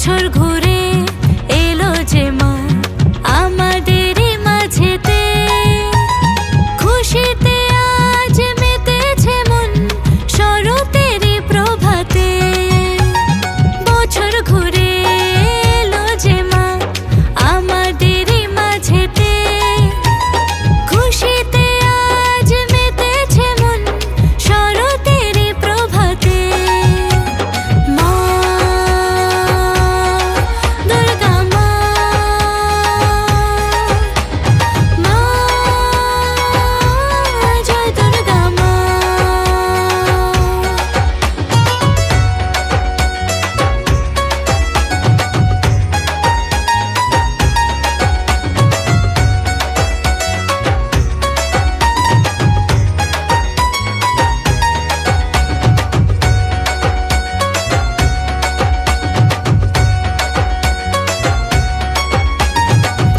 বছর ঘুরে এলো যে মা আমাদেরই মাঝেতে, খুশিতে আজ মেতেছে মন শরতেরই প্রভাতে। বছর ঘুরে এলো যে মা আমাদেরই মাঝেতে, খুশিতে আজ মেতেছে মন শরতেরই প্রভাতে। মা দুর্গা মা, মা জয় দুর্গা মা।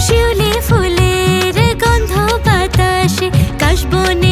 শিউলি ফুলের গন্ধ বাতাসে, কাশবনে